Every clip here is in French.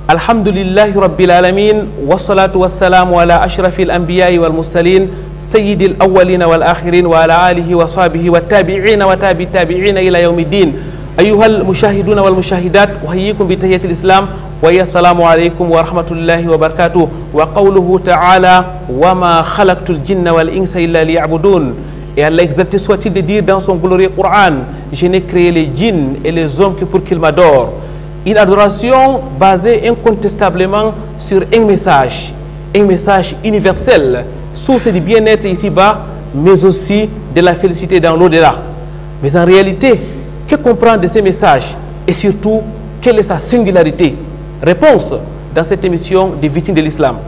Alhamdulillahi Rabbil Alamin, wassalatu wassalamu ala ashrafil anbiya'i wal mursalin, sayyidil awwalina wal akhirin, wa ala alihi wa sahbihi wa tabi'ina wa tabi'ina ila yawmiddin. Ayyuhal mushahiduna wal mushahidat, uhayyikum bi tahiyyatil islam, wa assalamu alaykum wa rahmatullahi wa barakatuh. Wa qawluhu ta'ala, wa ma khalaqtul jinna wal insa illa liya'budun. Et Allah exalté soit-il de dire dans son glorieux Coran, je n'ai créé les djinns et les hommes que pour qu'ils m'adorent. Une adoration basée incontestablement sur un message universel, source du bien-être ici-bas, mais aussi de la félicité dans l'au-delà. Mais en réalité, que comprendre de ces messages et surtout, quelle est sa singularité? Réponse dans cette émission des victimes de l'islam.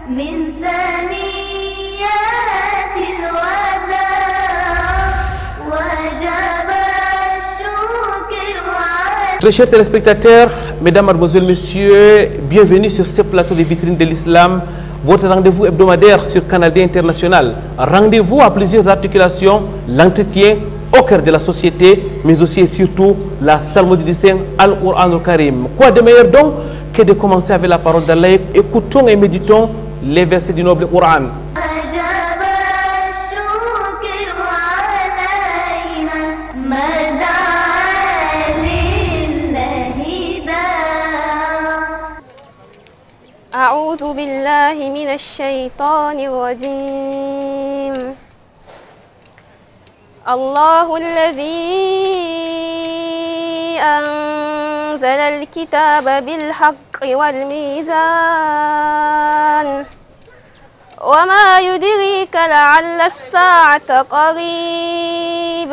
Très chers téléspectateurs, mesdames, mademoiselles, messieurs, bienvenue sur ce plateau des vitrines de l'islam, votre rendez-vous hebdomadaire sur Canal D International. Rendez-vous à plusieurs articulations, l'entretien au cœur de la société, mais aussi et surtout la psalmodie du Saint Al-Qur'an al-Karim. Quoi de meilleur donc que de commencer avec la parole d'Allah? Écoutons et méditons les versets du noble Coran. أعوذ بالله من الشيطان الرجيم. الله الذي أنزل الكتاب بالحق والميزان وما يدريك لعل الساعة قريب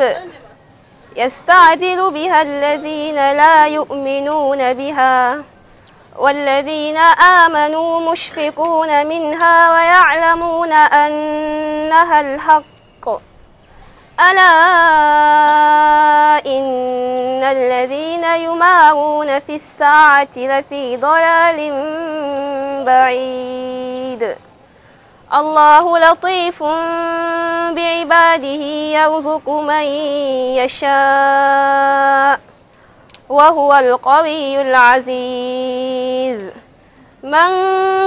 يستعجل بها الذين لا يؤمنون بها والذين آمنوا مشفقون منها ويعلمون أنها الحق ألا إن الذين يمارون في الساعة لفي ضلال بعيد الله لطيف بعباده يرزق من يشاء وهو القوي العزيز من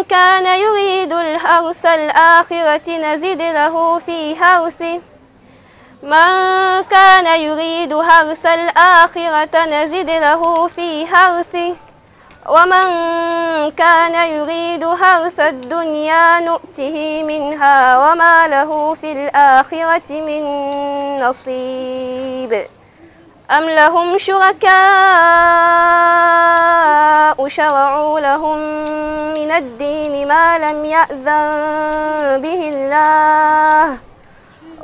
كان يريد الحرث الآخرة نزد له في حرثه ومن كان يريد حرث الدنيا نؤته منها وما له في الآخرة من نصيب أم لهم شركاء شرعوا لهم من الدين ما لم يأذن به الله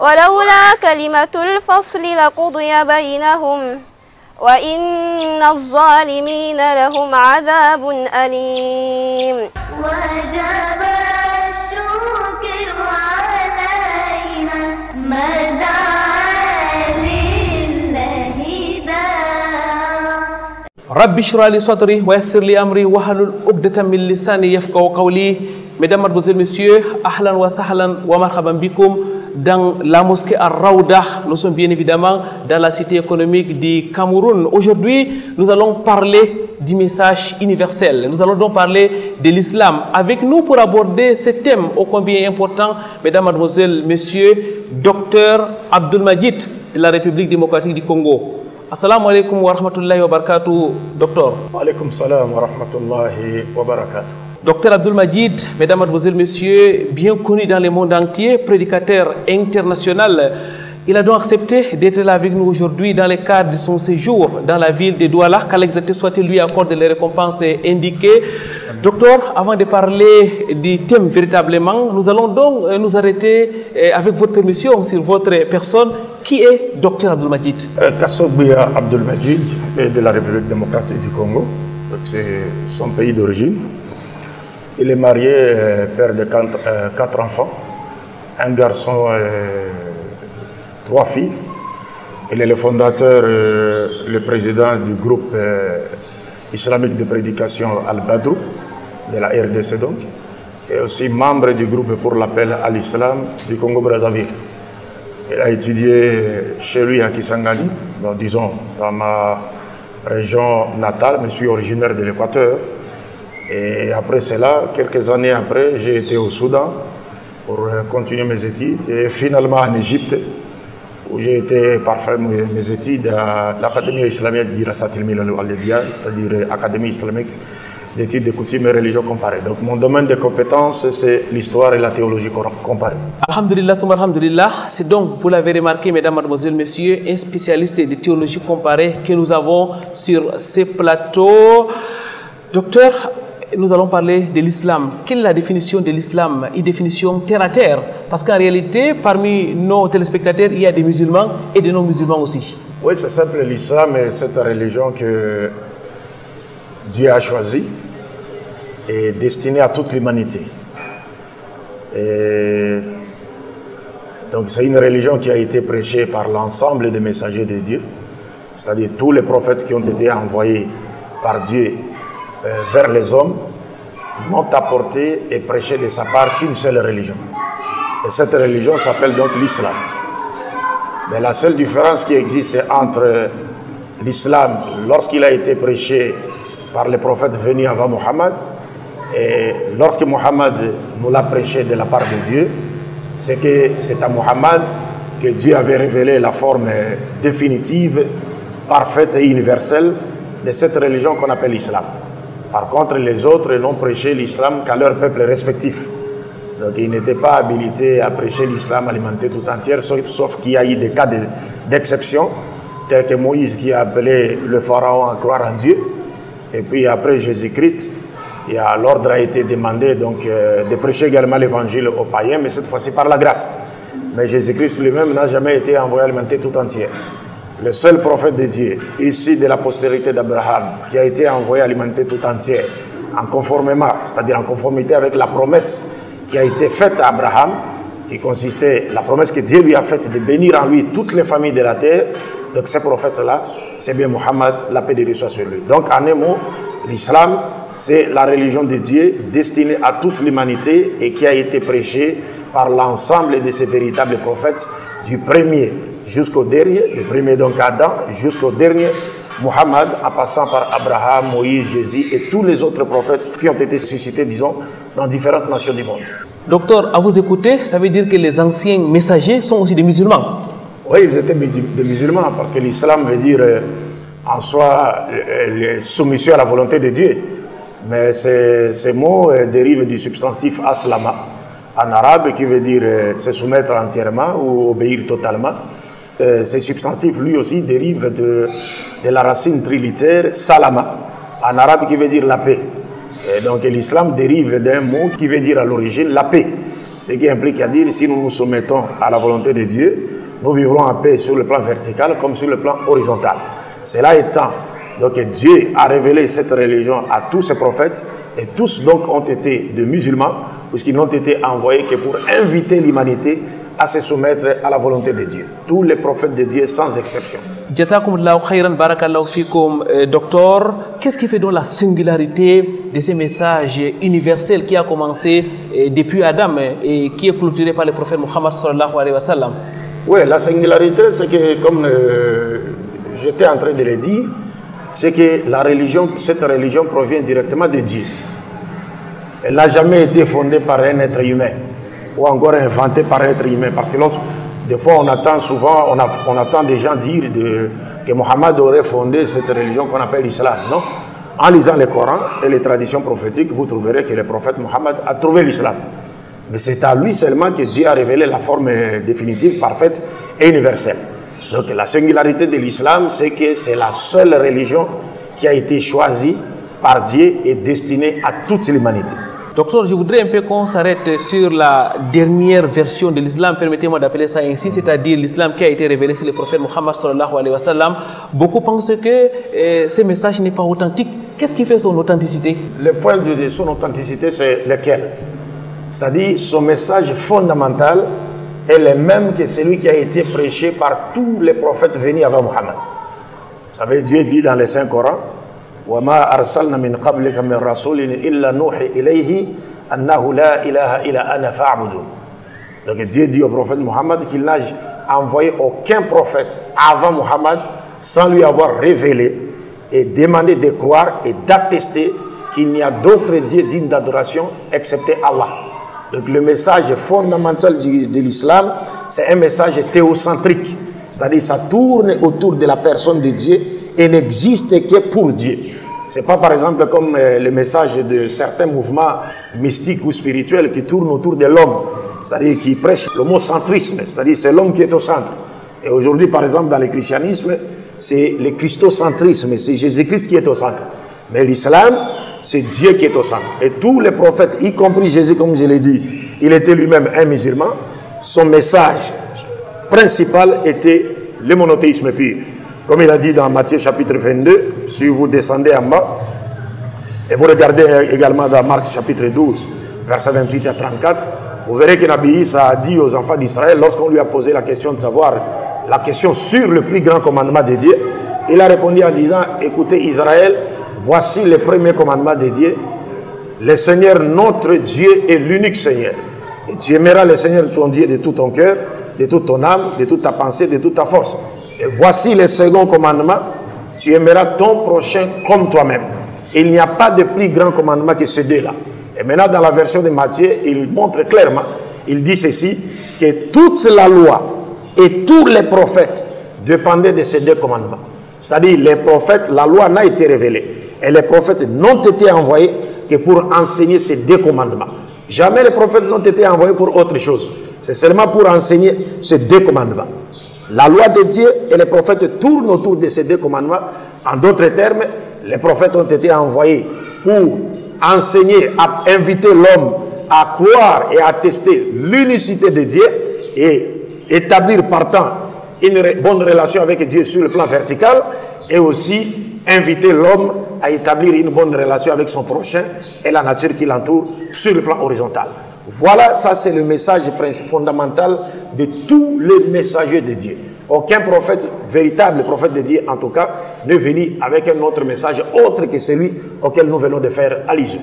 ولولا كلمة الفصل لقضي بينهم وإن الظالمين لهم عذاب أليم. وجب الشكر علينا مدى Rabbi shrah li sadri wa yassir li amri wahlul uqdatan min lisani yafqahu qawli. Mesdames, mademoiselles, messieurs, ahlan wa sahlan wa marhaban bikoum dans la mosquée Ar-Rawda. Nous sommes bien évidemment dans la cité économique du Cameroun. Aujourd'hui, nous allons parler du message universel. Nous allons donc parler de l'islam. Avec nous pour aborder ce thème ô combien important, mesdames, mademoiselles, messieurs, Docteur Abdul Majid de la République démocratique du Congo. Assalamu alaikum wa rahmatullahi wa barakatuh, docteur. Wa alaikum salam wa rahmatullahi wa barakatuh. Docteur Abdul Majid, mesdames, mademoiselles, messieurs, bien connu dans le monde entier, prédicateur international, il a donc accepté d'être là avec nous aujourd'hui dans le cadre de son séjour dans la ville de Douala, qu'Allah exalté soit-il lui accorde les récompenses indiquées. Docteur, avant de parler du thème véritablement, nous allons donc nous arrêter avec votre permission sur votre personne. Qui est Docteur Abdul Majid? Kassobia Abdul Majid est de la République démocratique du Congo, c'est son pays d'origine. Il est marié, père de 4 enfants, un garçon et 3 filles. Il est le fondateur, le président du groupe islamique de prédication Al-Badrou, de la RDC donc, et aussi membre du groupe pour l'appel à l'islam du Congo-Brazzaville. Il a étudié chez lui à Kisangani, bon, disons dans ma région natale, mais je suis originaire de l'Équateur. Et après cela, quelques années après, j'ai été au Soudan pour continuer mes études. Et finalement en Égypte, où j'ai été parfaire mes études à l'Académie islamique d'Irasat al-Milal al-Walidia, c'est-à-dire Académie islamique d'études des coutumes et religions comparées. Donc mon domaine de compétences, c'est l'histoire et la théologie comparée. Alhamdulillah, alhamdulillah. C'est donc, vous l'avez remarqué, mesdames, mademoiselles, messieurs, un spécialiste de théologie comparée que nous avons sur ces plateaux. Docteur, nous allons parler de l'islam. Quelle est la définition de l'islam? Une définition terre à terre. Parce qu'en réalité, parmi nos téléspectateurs, il y a des musulmans et des non-musulmans aussi. Oui, c'est simple. L'islam est cette religion que Dieu a choisie et destinée à toute l'humanité. Donc c'est une religion qui a été prêchée par l'ensemble des messagers de Dieu, c'est-à-dire tous les prophètes qui ont été envoyés par Dieu vers les hommes n'ont apporté et prêché de sa part qu'une seule religion. Et cette religion s'appelle donc l'islam. Mais la seule différence qui existe entre l'islam lorsqu'il a été prêché par les prophètes venus avant Mohammed et lorsque Mohammed nous l'a prêché de la part de Dieu, c'est que c'est à Mohammed que Dieu avait révélé la forme définitive, parfaite et universelle de cette religion qu'on appelle l'islam. Par contre, les autres n'ont prêché l'islam qu'à leur peuple respectif. Donc ils n'étaient pas habilités à prêcher l'islam à l'humanité tout entière, sauf qu'il y a eu des cas d'exception, tels que Moïse qui a appelé le pharaon à croire en Dieu. Et puis après Jésus-Christ, l'ordre a été demandé donc, de prêcher également l'évangile aux païens, mais cette fois-ci par la grâce. Mais Jésus-Christ lui-même n'a jamais été envoyé à l'humanité tout entière. Le seul prophète de Dieu, issu de la postérité d'Abraham, qui a été envoyé à l'humanité tout entière, en conformément, c'est-à-dire en conformité avec la promesse qui a été faite à Abraham, qui consistait, la promesse que Dieu lui a faite de bénir en lui toutes les familles de la terre. Donc ce prophète-là, c'est bien Mohammed, la paix de Dieu soit sur lui. Donc en un mot, l'islam, c'est la religion de Dieu destinée à toute l'humanité et qui a été prêchée par l'ensemble de ces véritables prophètes, du premier jusqu'au dernier, le premier donc Adam, jusqu'au dernier Mohammed, en passant par Abraham, Moïse, Jésus et tous les autres prophètes qui ont été suscités, disons, dans différentes nations du monde. Docteur, à vous écouter, ça veut dire que les anciens messagers sont aussi des musulmans? Oui, ils étaient des musulmans, parce que l'islam veut dire en soi soumission à la volonté de Dieu. Mais ces mots dérivent du substantif aslama en arabe, qui veut dire se soumettre entièrement ou obéir totalement. Ce substantif, lui aussi, dérive de la racine trilitère salama en arabe, qui veut dire la paix. Et donc l'islam dérive d'un mot qui veut dire à l'origine la paix. Ce qui implique à dire, si nous nous soumettons à la volonté de Dieu, nous vivrons en paix sur le plan vertical comme sur le plan horizontal. Cela étant, donc Dieu a révélé cette religion à tous ses prophètes et tous donc ont été des musulmans, puisqu'ils n'ont été envoyés que pour inviter l'humanité à se soumettre à la volonté de Dieu. Tous les prophètes de Dieu sans exception. Jazakumullahu khairan, barakallahu fikum, docteur. Qu'est-ce qui fait donc la singularité de ces messages universels qui a commencé depuis Adam et qui est clôturé par le prophète Muhammad sallallahu alayhi wa sallam? Oui, la singularité, c'est que, comme j'étais en train de le dire, c'est que cette religion provient directement de Dieu. Elle n'a jamais été fondée par un être humain ou encore inventée par un être humain. Parce que des fois, on entend des gens dire que Mohammed aurait fondé cette religion qu'on appelle l'islam. Non. En lisant le Coran et les traditions prophétiques, vous trouverez que le prophète Mohammed a trouvé l'islam. Mais c'est à lui seulement que Dieu a révélé la forme définitive, parfaite et universelle. Donc la singularité de l'islam, c'est que c'est la seule religion qui a été choisie par Dieu et destinée à toute l'humanité. Docteur, je voudrais un peu qu'on s'arrête sur la dernière version de l'islam, permettez-moi d'appeler ça ainsi, c'est-à-dire l'islam qui a été révélé sur le prophète Muhammad sallallahu alayhi wa sallam. Beaucoup pensent que ce message n'est pas authentique. Qu'est-ce qui fait son authenticité? Le point de son authenticité, c'est lequel? C'est-à-dire son message fondamental est le même que celui qui a été prêché par tous les prophètes venus avant Mohammed. Vous savez, Dieu dit dans le Saint-Coran, وَمَا أَرْسَلْنَا مِنْ قَبْلِكَ مِنْ رَسُولٍ إِلَّا نُوحِي إِلَيْهِ أَنَّهُ لَا إِلَهَ إِلَّا أَنَا فَاعْبُدُونِ. Donc Dieu dit au prophète Mohammed qu'il n'a envoyé aucun prophète avant Mohammed sans lui avoir révélé et demandé de croire et d'attester qu'il n'y a d'autres dieux dignes d'adoration excepté Allah. Donc le message fondamental de l'islam, c'est un message théocentrique. C'est-à-dire ça tourne autour de la personne de Dieu et n'existe que pour Dieu. Ce n'est pas par exemple comme le message de certains mouvements mystiques ou spirituels qui tournent autour de l'homme. C'est-à-dire qui prêchent l'homocentrisme, c'est-à-dire c'est l'homme qui est au centre. Et aujourd'hui par exemple dans le christianisme, c'est le christocentrisme, c'est Jésus-Christ qui est au centre. Mais l'islam, c'est Dieu qui est au centre. Et tous les prophètes, y compris Jésus, comme je l'ai dit, il était lui-même un musulman, son message principal était le monothéisme pur. Comme il a dit dans Matthieu chapitre 22, si vous descendez en bas, et vous regardez également dans Marc chapitre 12, versets 28 à 34, vous verrez que Nabi Isa a dit aux enfants d'Israël, lorsqu'on lui a posé la question de savoir, la question sur le plus grand commandement de Dieu, il a répondu en disant, écoutez Israël, voici le premier commandement de Dieu, le Seigneur notre Dieu est l'unique Seigneur. Et tu aimeras le Seigneur ton Dieu de tout ton cœur, de toute ton âme, de toute ta pensée, de toute ta force. Et voici le second commandement, tu aimeras ton prochain comme toi-même. Il n'y a pas de plus grand commandement que ces deux-là. Et maintenant, dans la version de Matthieu, il montre clairement, il dit ceci, que toute la loi et tous les prophètes dépendaient de ces deux commandements. C'est-à-dire, les prophètes, la loi n'a été révélée. Et les prophètes n'ont été envoyés que pour enseigner ces deux commandements. Jamais les prophètes n'ont été envoyés pour autre chose. C'est seulement pour enseigner ces deux commandements. La loi de Dieu et les prophètes tournent autour de ces deux commandements. En d'autres termes, les prophètes ont été envoyés pour enseigner, à inviter l'homme à croire et à tester l'unicité de Dieu et établir partant une bonne relation avec Dieu sur le plan vertical et aussi inviter l'homme à établir une bonne relation avec son prochain et la nature qui l'entoure sur le plan horizontal. Voilà, ça c'est le message fondamental de tous les messagers de Dieu. Aucun prophète, véritable prophète de Dieu en tout cas, n'est venu avec un autre message autre que celui auquel nous venons de faire allusion.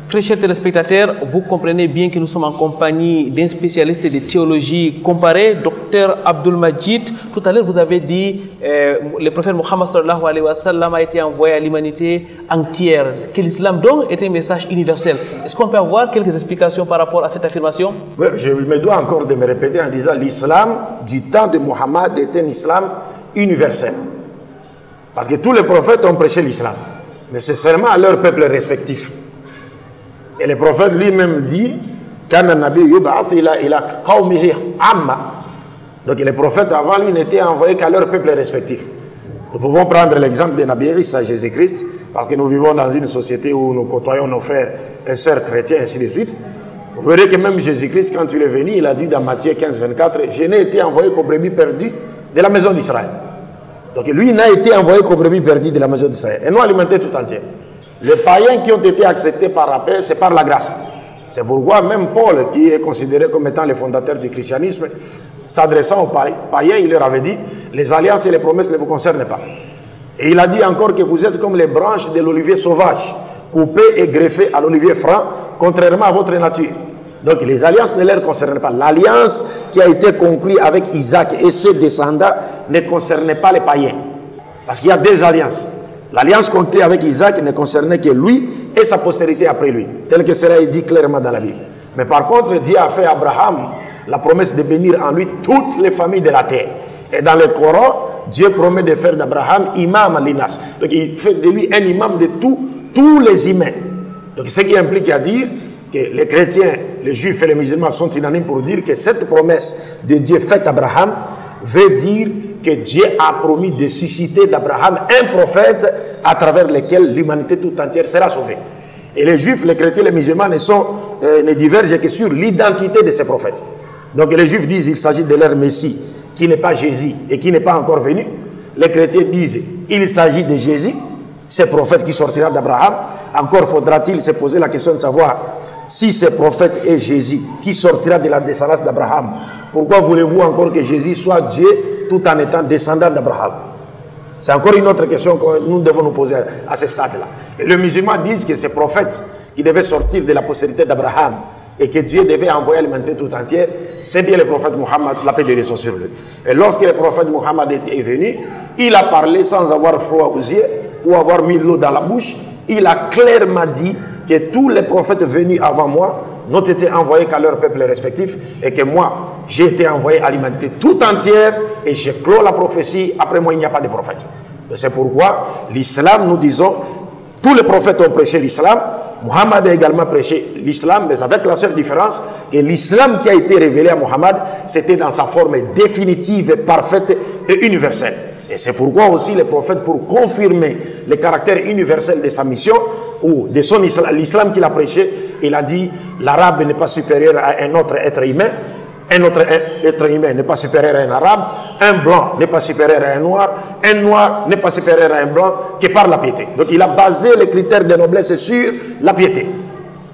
Très chers téléspectateurs, vous comprenez bien que nous sommes en compagnie d'un spécialiste de théologie comparée, Dr Abdul Majid. Tout à l'heure, vous avez dit le prophète Mohammed sallallahu alayhi wa sallam a été envoyé à l'humanité entière, que l'islam donc est un message universel. Est-ce qu'on peut avoir quelques explications par rapport à cette affirmation? Oui, je me dois encore de me répéter en disant l'islam du temps de Mohammed est un islam universel. Parce que tous les prophètes ont prêché l'islam, mais c'est seulement à leur peuple respectif. Et le prophète lui-même dit donc les prophètes avant lui n'étaient envoyés qu'à leur peuple respectif. Nous pouvons prendre l'exemple de Nabi Isa, Jésus-Christ, parce que nous vivons dans une société où nous côtoyons nos frères et sœurs chrétiens, ainsi de suite. Vous verrez que même Jésus-Christ, quand il est venu, il a dit dans Matthieu 15, 24, je n'ai été envoyé qu'aux brebis perdues de la maison d'Israël. Donc lui n'a été envoyé qu'aux brebis perdues de la maison d'Israël, et non alimenté tout entier. Les païens qui ont été acceptés par la paix, c'est par la grâce. C'est pourquoi même Paul, qui est considéré comme étant le fondateur du christianisme, s'adressant aux païens, il leur avait dit, les alliances et les promesses ne vous concernent pas. Et il a dit encore que vous êtes comme les branches de l'olivier sauvage, coupées et greffées à l'olivier franc, contrairement à votre nature. Donc les alliances ne leur concernent pas. L'alliance qui a été conclue avec Isaac et ses descendants ne concernait pas les païens. Parce qu'il y a deux alliances. L'alliance conclue avec Isaac ne concernait que lui et sa postérité après lui, tel que cela est dit clairement dans la Bible. Mais par contre, Dieu a fait à Abraham la promesse de bénir en lui toutes les familles de la terre. Et dans le Coran, Dieu promet de faire d'Abraham imam al-Linas. Donc il fait de lui un imam de tous les humains. Donc ce qui implique à dire que les chrétiens, les juifs et les musulmans sont unanimes pour dire que cette promesse de Dieu faite à Abraham veut dire que Dieu a promis de susciter d'Abraham un prophète à travers lequel l'humanité tout entière sera sauvée. Et les juifs, les chrétiens, les musulmans ne divergent que sur l'identité de ces prophètes. Donc les juifs disent qu'il s'agit de leur Messie, qui n'est pas Jésus et qui n'est pas encore venu. Les chrétiens disent qu'il s'agit de Jésus, ce prophète qui sortira d'Abraham. Encore faudra-t-il se poser la question de savoir si ce prophète est Jésus, qui sortira de la descendance d'Abraham. Pourquoi voulez-vous encore que Jésus soit Dieu tout en étant descendant d'Abraham? C'est encore une autre question que nous devons nous poser à ce stade-là. Et les musulmans disent que ces prophètes qui devaient sortir de la postérité d'Abraham et que Dieu devait envoyer à l'humanité tout entière, c'est bien le prophète Mohammed, la paix de Dieu soit sur lui. Et lorsque le prophète Mohammed est venu, il a parlé sans avoir froid aux yeux ou avoir mis l'eau dans la bouche. il a clairement dit que tous les prophètes venus avant moi n'ont été envoyés qu'à leur peuple respectif et que moi, j'ai été envoyé à l'humanité tout entière et j'ai clos la prophétie. Après moi, il n'y a pas de prophète. C'est pourquoi l'islam, nous disons, tous les prophètes ont prêché l'islam. Muhammad a également prêché l'islam, mais avec la seule différence que l'islam qui a été révélé à Muhammad, c'était dans sa forme définitive, parfaite et universelle. Et c'est pourquoi aussi les prophètes, pour confirmer le caractère universel de sa mission, ou de son islam, l'islam qu'il a prêché, il a dit l'arabe n'est pas supérieur à un autre être humain, un autre être humain n'est pas supérieur à un arabe, un blanc n'est pas supérieur à un noir n'est pas supérieur à un blanc que par la piété. Donc il a basé les critères de noblesse sur la piété.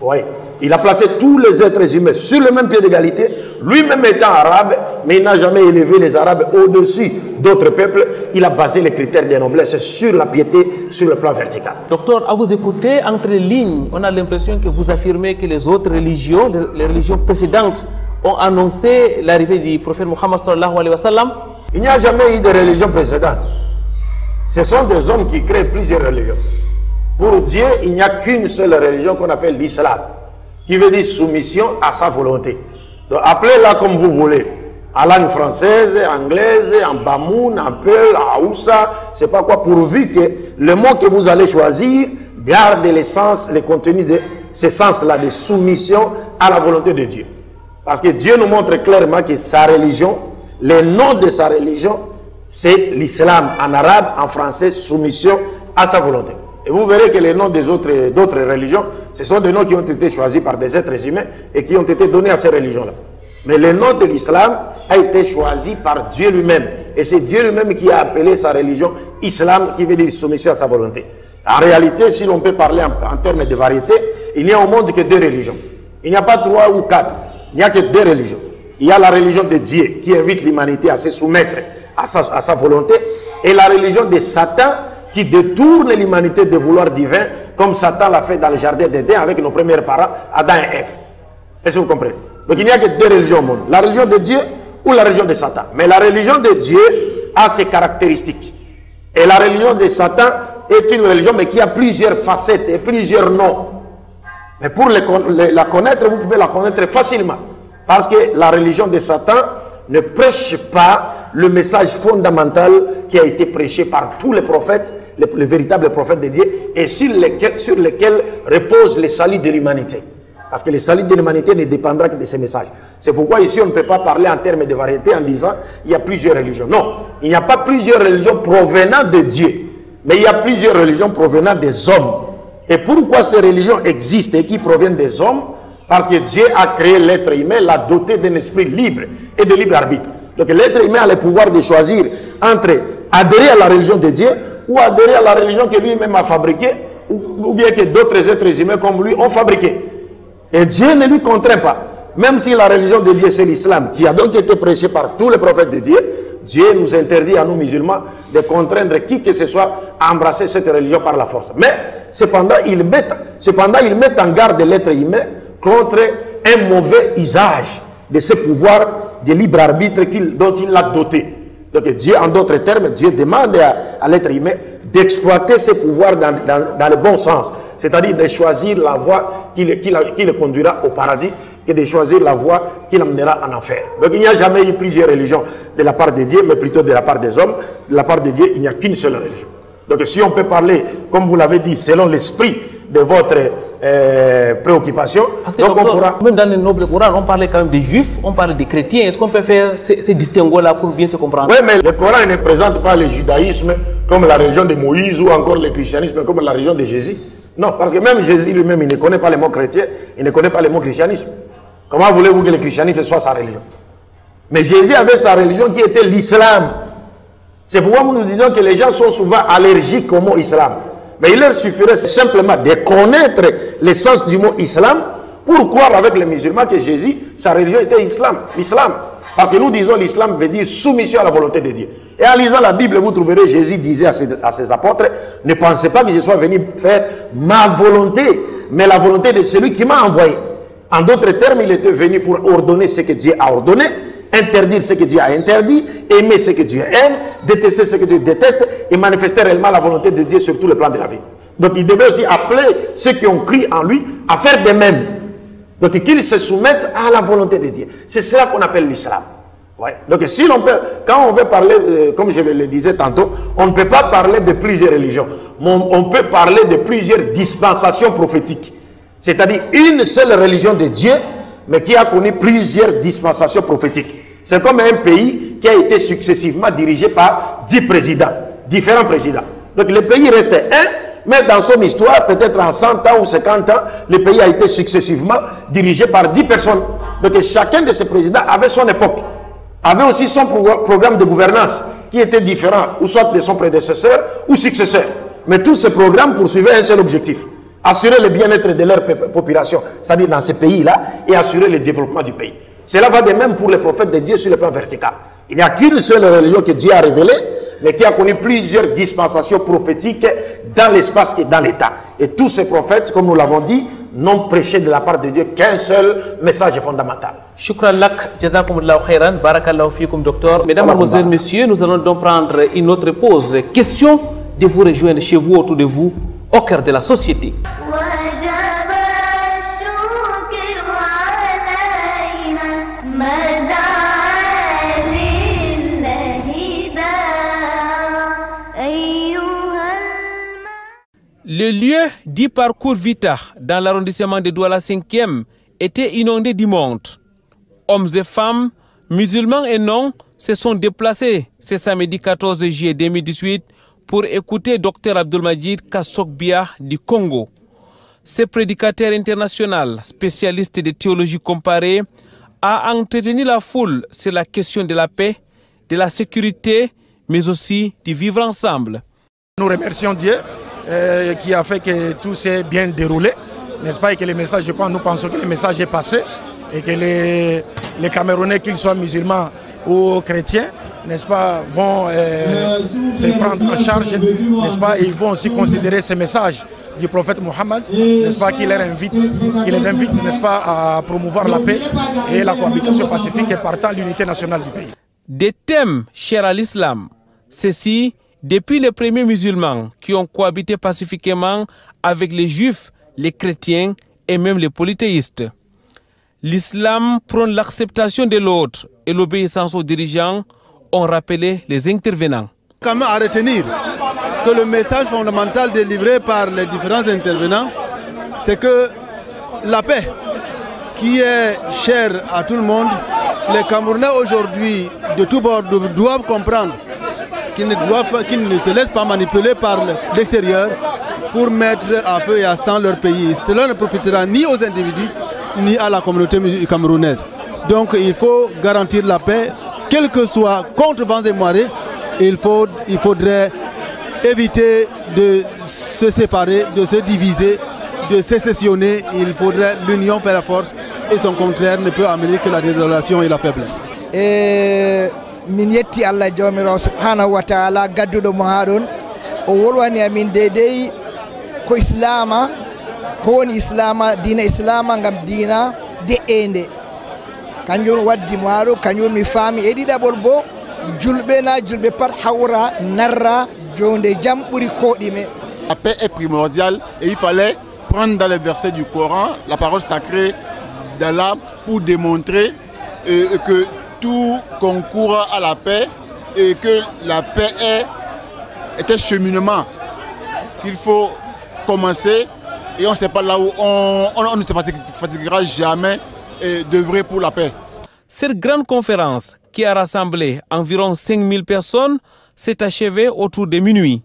Oui. Il a placé tous les êtres humains sur le même pied d'égalité, lui-même étant arabe, mais il n'a jamais élevé les arabes au-dessus d'autres peuples. Il a basé les critères de noblesse sur la piété, sur le plan vertical. Docteur, à vous écouter, entre les lignes, on a l'impression que vous affirmez que les autres religions, les religions précédentes, ont annoncé l'arrivée du prophète Mohammed sallallahu alayhi wa sallam. Il n'y a jamais eu de religion précédente. Ce sont des hommes qui créent plusieurs religions. Pour Dieu, il n'y a qu'une seule religion qu'on appelle l'islam, qui veut dire soumission à sa volonté. Donc appelez-la comme vous voulez. En langue française, anglaise, en bamoun, en peul, en haoussa, c'est pas quoi, pourvu que le mot que vous allez choisir garde l'essence, le contenu de ce sens-là de soumission à la volonté de Dieu. Parce que Dieu nous montre clairement que sa religion, le nom de sa religion, c'est l'islam en arabe, en français, soumission à sa volonté. Et vous verrez que les noms des d'autres religions, ce sont des noms qui ont été choisis par des êtres humains et qui ont été donnés à ces religions-là. Mais le nom de l'islam a été choisi par Dieu lui-même. Et c'est Dieu lui-même qui a appelé sa religion islam, qui veut dire soumission à sa volonté. En réalité, si l'on peut parler en termes de variété, il n'y a au monde que deux religions. Il n'y a pas 3 ou 4. Il n'y a que deux religions. Il y a la religion de Dieu qui invite l'humanité à se soumettre à sa volonté, et la religion de Satan qui détourne l'humanité de vouloir divin, comme Satan l'a fait dans le jardin d'Éden avec nos premiers parents, Adam et Ève. Est-ce que vous comprenez? Donc il n'y a que deux religions au monde, la religion de Dieu ou la religion de Satan. Mais la religion de Dieu a ses caractéristiques. Et la religion de Satan est une religion mais qui a plusieurs facettes et plusieurs noms. Mais pour la connaître, vous pouvez la connaître facilement. Parce que la religion de Satan ne prêche pas le message fondamental qui a été prêché par tous les prophètes, les véritables prophètes de Dieu, et sur lesquels repose le salut de l'humanité. Parce que le salut de l'humanité ne dépendra que de ces messages. C'est pourquoi ici on ne peut pas parler en termes de variété en disant il y a plusieurs religions. Non, il n'y a pas plusieurs religions provenant de Dieu, mais il y a plusieurs religions provenant des hommes. Et pourquoi ces religions existent et qui proviennent des hommes? Parce que Dieu a créé l'être humain, l'a doté d'un esprit libre et de libre arbitre. Donc l'être humain a le pouvoir de choisir entre adhérer à la religion de Dieu ou adhérer à la religion que lui-même a fabriquée ou bien que d'autres êtres humains comme lui ont fabriqué. Et Dieu ne lui contraint pas. Même si la religion de Dieu c'est l'islam qui a donc été prêché par tous les prophètes de Dieu, Dieu nous interdit à nous musulmans de contraindre qui que ce soit à embrasser cette religion par la force. Mais cependant il met en garde l'être humain contre un mauvais usage de ce pouvoir de libre arbitre dont il l'a doté. Donc Dieu, en d'autres termes, Dieu demande à l'être humain d'exploiter ses pouvoirs dans le bon sens, c'est-à-dire de choisir la voie qui le conduira au paradis et de choisir la voie qui l'amènera en enfer. Donc il n'y a jamais eu plusieurs religions de la part de Dieu, mais plutôt de la part des hommes. De la part de Dieu, il n'y a qu'une seule religion. Donc si on peut parler, comme vous l'avez dit, selon l'esprit de votre préoccupation, parce que donc docteur, on pourra... même dans le noble Coran, on parlait quand même des juifs, on parlait des chrétiens. Est-ce qu'on peut faire ces distinguos-là pour bien se comprendre? Oui, mais le Coran ne présente pas le judaïsme comme la religion de Moïse ou encore le christianisme comme la religion de Jésus. Non, parce que même Jésus lui-même, il ne connaît pas le mot chrétien, il ne connaît pas le mot christianisme. Comment voulez-vous que le christianisme soit sa religion? Mais Jésus avait sa religion qui était l'islam. C'est pourquoi nous disons que les gens sont souvent allergiques au mot islam. Mais il leur suffirait simplement de connaître l'essence du mot islam pour croire avec les musulmans que Jésus, sa religion était l'islam. Parce que nous disons l'islam veut dire soumission à la volonté de Dieu. Et en lisant la Bible, vous trouverez Jésus disait à ses apôtres, ne pensez pas que je sois venu faire ma volonté, mais la volonté de celui qui m'a envoyé. En d'autres termes, il était venu pour ordonner ce que Dieu a ordonné, interdire ce que Dieu a interdit, aimer ce que Dieu aime, détester ce que Dieu déteste et manifester réellement la volonté de Dieu sur tout le plan de la vie. Donc il devait aussi appeler ceux qui ont cru en lui à faire de même. Donc qu'ils se soumettent à la volonté de Dieu. C'est cela qu'on appelle l'islam. Ouais. Donc si l'on peut, quand on veut parler, comme je le disais tantôt, on ne peut pas parler de plusieurs religions. On peut parler de plusieurs dispensations prophétiques. C'est-à-dire une seule religion de Dieu, mais qui a connu plusieurs dispensations prophétiques. C'est comme un pays qui a été successivement dirigé par 10 présidents, différents présidents. Donc le pays reste un, mais dans son histoire, peut-être en 100 ans ou 50 ans, le pays a été successivement dirigé par 10 personnes. Donc chacun de ces présidents avait son époque, avait aussi son programme de gouvernance qui était différent, ou soit de son prédécesseur ou successeur. Mais tous ces programmes poursuivaient un seul objectif: assurer le bien-être de leur population, c'est-à-dire dans ce pays-là, et assurer le développement du pays. Cela va de même pour les prophètes de Dieu sur le plan vertical. Il n'y a qu'une seule religion que Dieu a révélée, mais qui a connu plusieurs dispensations prophétiques dans l'espace et dans l'état. Et tous ces prophètes, comme nous l'avons dit, n'ont prêché de la part de Dieu qu'un seul message fondamental. Shukran lak, jazakumullahu khairan, barakallahu fikum, docteur. Mesdames, mademoiselles, messieurs, nous allons donc prendre une autre pause. Question de vous rejoindre chez vous, autour de vous, au cœur de la société. Le lieu dit parcours Vita dans l'arrondissement de Douala 5e était inondé du monde. Hommes et femmes, musulmans et non, se sont déplacés ce samedi 14 juillet 2018 pour écouter Dr Abdulmajid Kasokbia du Congo. Ce prédicateur international, spécialiste de théologie comparée, a entretenu la foule sur la question de la paix, de la sécurité, mais aussi du vivre ensemble. Nous remercions Dieu qui a fait que tout s'est bien déroulé, n'est-ce pas, et que le message, je pense, nous pensons que le message est passé et que les Camerounais, qu'ils soient musulmans ou chrétiens, n'est-ce pas, vont se prendre en charge, n'est-ce pas, et ils vont aussi considérer ce message du prophète Mohammed, n'est-ce pas, qui les invite, n'est-ce pas, à promouvoir la paix et la cohabitation pacifique et partant l'unité nationale du pays. Des thèmes chers à l'islam, ceci depuis les premiers musulmans qui ont cohabité pacifiquement avec les juifs, les chrétiens et même les polythéistes. L'islam prône l'acceptation de l'autre et l'obéissance aux dirigeants, ont rappelé les intervenants. Quand même à retenir que le message fondamental délivré par les différents intervenants, c'est que la paix, qui est chère à tout le monde, les Camerounais aujourd'hui de tous bords doivent comprendre qu'ils ne se laissent pas manipuler par l'extérieur pour mettre à feu et à sang leur pays. Cela ne profitera ni aux individus ni à la communauté camerounaise. Donc il faut garantir la paix, quel que soit contre vents et marées. Il faudrait éviter de se séparer, de se diviser, de sécessionner. Il faudrait l'union faire la force et son contraire ne peut amener que la désolation et la faiblesse. Min yetti Allah jomirawo subhanahu wa ta'ala gadduɗo mo haɗon o wolwani amin deydey ko islama ko woni islama dina islama ngam dina de'ende kanjum waddi mo haɗo kanjum mi faami e ɗiɗaɓol bo julɓe na julɓe pat hawra narra jonde jam ɓuri koɗime. La paix est primordiale et il fallait prendre dans les versets du Coran la parole sacrée d'Allah pour démontrer que tout concourt à la paix et que la paix est un cheminement qu'il faut commencer et on ne sait pas là où on ne se fatiguera jamais d'œuvrer pour la paix. Cette grande conférence qui a rassemblé environ 5000 personnes s'est achevée autour de minuit.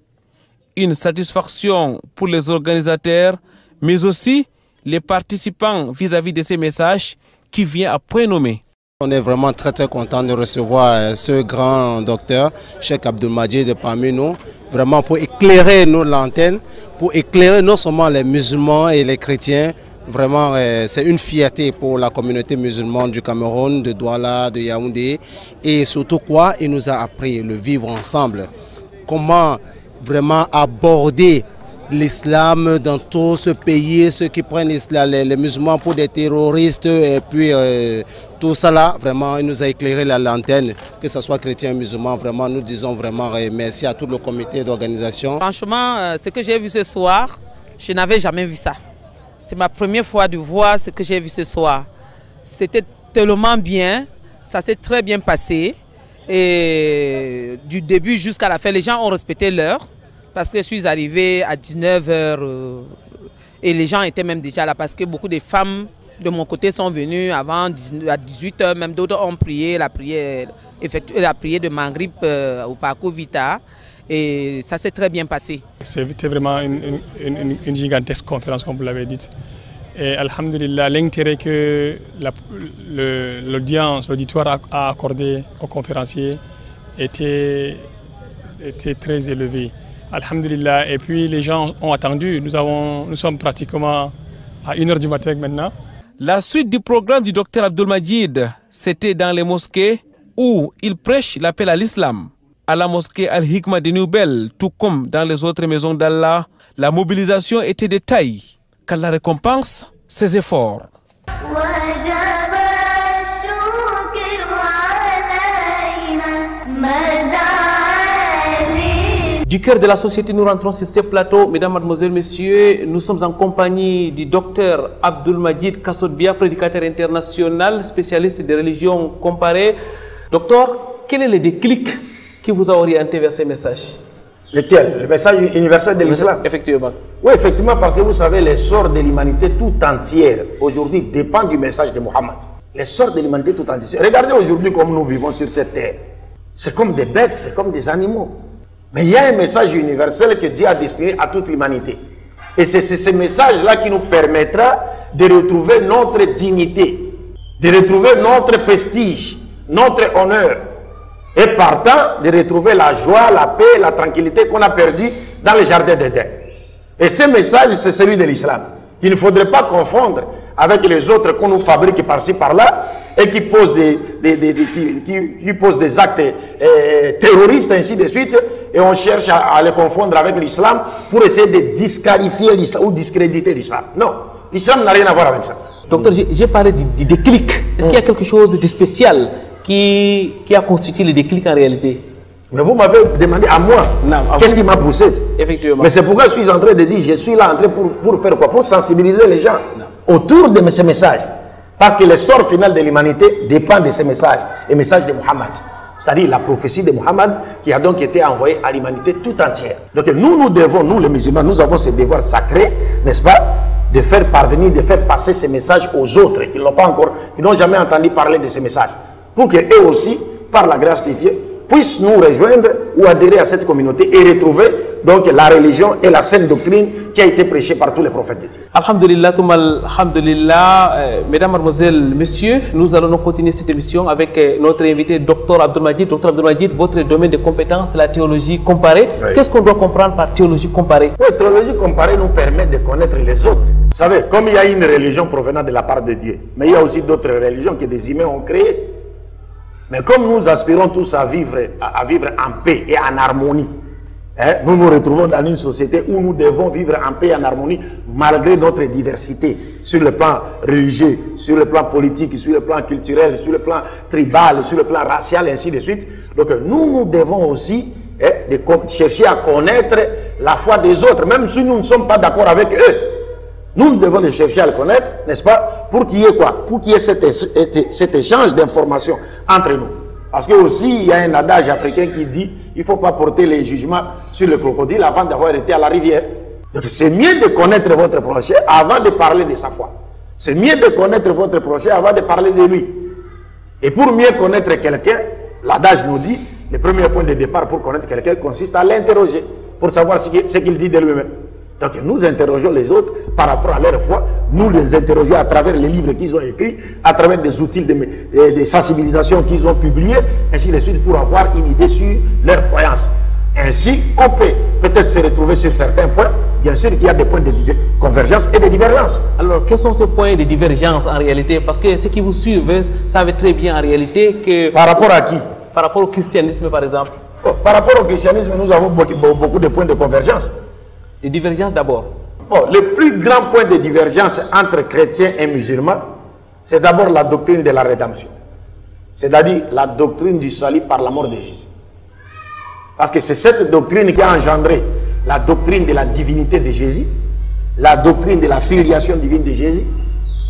Une satisfaction pour les organisateurs, mais aussi les participants vis-à-vis de ces messages qui vient à point nommé. On est vraiment très content de recevoir ce grand docteur, Cheikh Abdulmajid parmi nous, vraiment pour éclairer nos lanternes, pour éclairer non seulement les musulmans et les chrétiens. Vraiment, c'est une fierté pour la communauté musulmane du Cameroun, de Douala, de Yaoundé. Et surtout quoi, il nous a appris le vivre ensemble. Comment vraiment aborder l'islam dans tout ce pays, ceux qui prennent les musulmans pour des terroristes et puis tout ça là, vraiment il nous a éclairé la lanterne, que ce soit chrétien ou musulman, vraiment nous disons vraiment merci à tout le comité d'organisation. Franchement, ce que j'ai vu ce soir, Je n'avais jamais vu ça. C'est ma première fois de voir ce que j'ai vu ce soir. C'était tellement bien, ça s'est très bien passé. Et du début jusqu'à la fin, les gens ont respecté l'heure parce que je suis arrivée à 19h et les gens étaient même déjà là parce que beaucoup de femmes de mon côté sont venues avant à 18h, même d'autres ont prié la prière, effectué la prière de Maghrib au parcours Vita et ça s'est très bien passé. C'était vraiment une gigantesque conférence comme vous l'avez dit. Et alhamdulillah, l'intérêt que l'audience, l'auditoire a accordé aux conférenciers était très élevé. Alhamdulillah, et puis les gens ont attendu, nous sommes pratiquement à 1h du matin maintenant. La suite du programme du docteur Abdul Majid, c'était dans les mosquées où il prêche l'appel à l'islam. À la mosquée Al-Hikma de Nouvelle, tout comme dans les autres maisons d'Allah, la mobilisation était de taille. Qu'Allah récompense ses efforts. Du cœur de la société, nous rentrons sur ces plateaux. Mesdames, mademoiselles, messieurs, nous sommes en compagnie du docteur Abdul Majid Kassoudbia, prédicateur international, spécialiste des religions comparées. Docteur, quel est le déclic qui vous a orienté vers ces messages? Lequel? Le message universel de l'islam? Effectivement. Oui, effectivement, parce que vous savez, l'essor de l'humanité tout entière, aujourd'hui, dépend du message de Mohammed. L'essor de l'humanité tout entière. Regardez aujourd'hui comme nous vivons sur cette terre. C'est comme des bêtes, c'est comme des animaux. Mais il y a un message universel que Dieu a destiné à toute l'humanité. Et c'est ce message-là qui nous permettra de retrouver notre dignité, de retrouver notre prestige, notre honneur. Et partant, de retrouver la joie, la paix, la tranquillité qu'on a perdu dans le jardin d'Éden. Et ce message, c'est celui de l'islam, qu'il ne faudrait pas confondre avec les autres qu'on nous fabrique par-ci, par-là, et qui posent des actes terroristes, ainsi de suite, et on cherche à les confondre avec l'islam pour essayer de disqualifier l'islam ou discréditer l'islam. Non, l'islam n'a rien à voir avec ça. Docteur, j'ai parlé du déclic. Est-ce qu'il y a quelque chose de spécial qui a constitué le déclic en réalité? Mais vous m'avez demandé à moi, qu'est-ce qui m'a poussé? Effectivement. Mais c'est pourquoi je suis en train de dire, je suis là en train pour faire quoi? Pour sensibiliser les gens autour de ce message. Parce que le sort final de l'humanité dépend de ce message, le message de Mohammed. C'est-à-dire la prophétie de Mohammed qui a donc été envoyée à l'humanité tout entière. Donc nous devons, nous les musulmans, nous avons ce devoir sacré, n'est-ce pas, de faire parvenir, de faire passer ce message aux autres qui n'ont pas encore, qui n'ont jamais entendu parler de ce message. Pour qu'eux aussi, par la grâce de Dieu, puissent nous rejoindre ou adhérer à cette communauté et retrouver donc la religion et la sainte doctrine qui a été prêchée par tous les prophètes de Dieu. Alhamdulillah, alhamdulillah, mesdames, mademoiselles, messieurs, nous allons continuer cette émission avec notre invité, Dr Abdul Majid. Dr Abdul Majid, votre domaine de compétence, la théologie comparée. Oui. Qu'est-ce qu'on doit comprendre par théologie comparée? Oui, théologie comparée nous permet de connaître les autres. Vous savez, comme il y a une religion provenant de la part de Dieu, mais il y a aussi d'autres religions que des humains ont créées. Mais comme nous aspirons tous à vivre en paix et en harmonie, nous nous retrouvons dans une société où nous devons vivre en paix et en harmonie malgré notre diversité sur le plan religieux, sur le plan politique, sur le plan culturel, sur le plan tribal, sur le plan racial, et ainsi de suite. Donc nous devons aussi chercher à connaître la foi des autres, même si nous ne sommes pas d'accord avec eux. Nous devons les chercher à le connaître, n'est-ce pas, pour qu'il y ait quoi? Pour qu'il y ait cet échange d'informations entre nous. Parce que aussi, il y a un adage africain qui dit il ne faut pas porter les jugements sur le crocodile avant d'avoir été à la rivière. Donc c'est mieux de connaître votre prochain avant de parler de sa foi. C'est mieux de connaître votre prochain avant de parler de lui. Et pour mieux connaître quelqu'un, l'adage nous dit, le premier point de départ pour connaître quelqu'un consiste à l'interroger, pour savoir ce qu'il dit de lui-même. Donc nous interrogeons les autres par rapport à leur foi, nous les interrogeons à travers les livres qu'ils ont écrits, à travers des outils de sensibilisation qu'ils ont publiés, ainsi de suite, pour avoir une idée sur leur croyance. Ainsi, on peut peut-être se retrouver sur certains points, bien sûr qu'il y a des points de convergence et de divergence. Alors, quels sont ces points de divergence en réalité? Parce que ceux qui vous suivent savent très bien en réalité que... Par rapport à qui? Par rapport au christianisme, par exemple. Par rapport au christianisme, nous avons beaucoup de points de convergence. De divergence d'abord. Le plus grand point de divergence entre chrétiens et musulmans, c'est d'abord la doctrine de la rédemption. C'est-à-dire la doctrine du salut par la mort de Jésus. Parce que c'est cette doctrine qui a engendré la doctrine de la divinité de Jésus la doctrine de la filiation divine de Jésus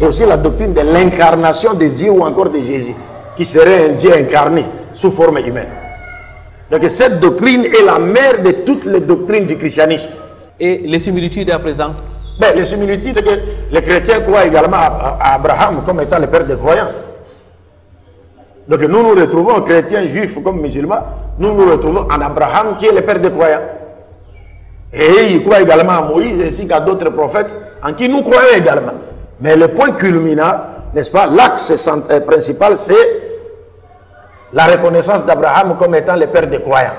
et aussi la doctrine de l'incarnation de Dieu ou encore de Jésus, qui serait un Dieu incarné sous forme humaine. Donc cette doctrine est la mère de toutes les doctrines du christianisme. Et les similitudes à présent? Ben, les similitudes, c'est que les chrétiens croient également à Abraham comme étant le père des croyants. Donc nous nous retrouvons, chrétiens, juifs comme musulmans, nous nous retrouvons en Abraham qui est le père des croyants. Et ils croient également à Moïse ainsi qu'à d'autres prophètes en qui nous croyons également. Mais le point culminant, n'est-ce pas, l'axe principal, c'est la reconnaissance d'Abraham comme étant le père des croyants.